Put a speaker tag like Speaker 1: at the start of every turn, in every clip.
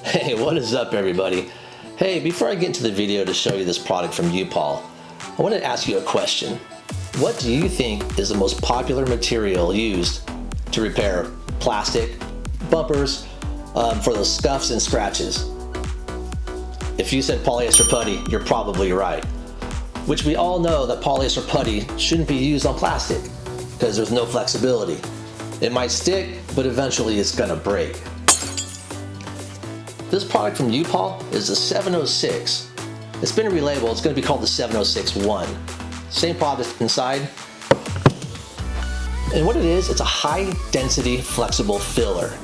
Speaker 1: Hey, what is up everybody? Hey, before I get into the video to show you this product from UPOL, I want to ask you a question. What do you think is the most popular material used to repair plastic, bumpers, for those scuffs and scratches? If you said polyester putty, you're probably right. Which we all know that polyester putty shouldn't be used on plastic because there's no flexibility. It might stick, but eventually it's gonna break. This product from UPOL is the 706. It's been relabeled, it's gonna be called the 706-1. Same product inside. And what it is, it's a high density flexible filler.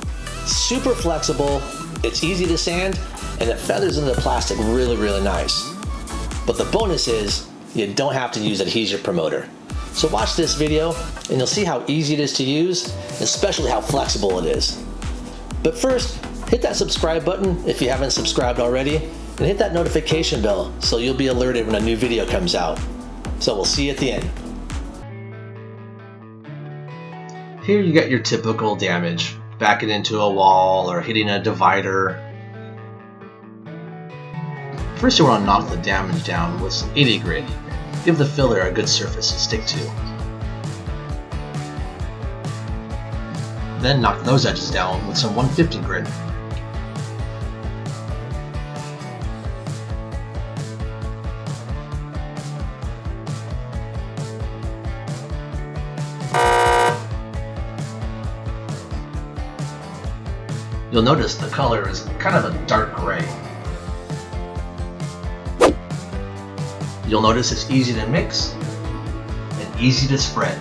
Speaker 1: Super flexible, it's easy to sand, and it feathers into the plastic really nice. But the bonus is, you don't have to use adhesion promoter. So watch this video and you'll see how easy it is to use, especially how flexible it is. But first, hit that subscribe button if you haven't subscribed already, and hit that notification bell so you'll be alerted when a new video comes out. So we'll see you at the end. Here you got your typical damage, backing into a wall or hitting a divider. First you want to knock the damage down with some 80 grit. Give the filler a good surface to stick to. Then knock those edges down with some 150 grit. You'll notice the color is kind of a dark gray. You'll notice it's easy to mix and easy to spread.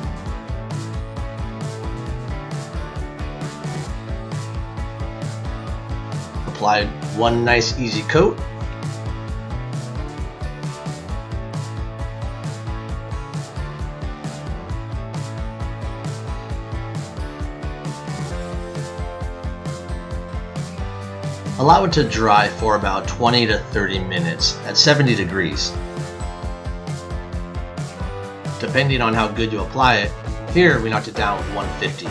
Speaker 1: Apply one nice easy coat. Allow it to dry for about 20 to 30 minutes at 70 degrees. Depending on how good you apply it, here we knocked it down with 150.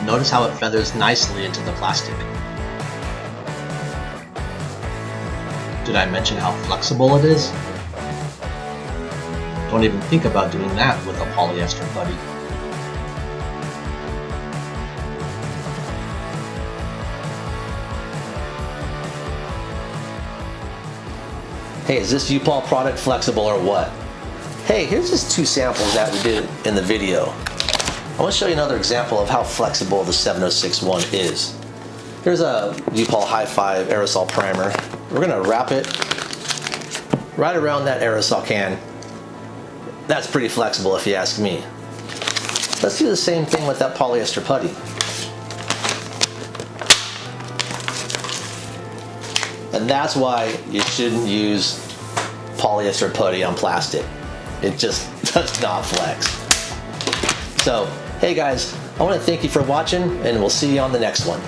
Speaker 1: Notice how it feathers nicely into the plastic. Did I mention how flexible it is? Don't even think about doing that with a polyester putty. Hey, is this UPOL product flexible or what? Hey, here's just two samples that we did in the video. I want to show you another example of how flexible the 706-1 is. Here's a UPOL High 5 aerosol primer. We're gonna wrap it right around that aerosol can. That's pretty flexible if you ask me. Let's do the same thing with that polyester putty. And that's why you shouldn't use polyester putty on plastic. It just does not flex. So, hey guys, I want to thank you for watching and we'll see you on the next one.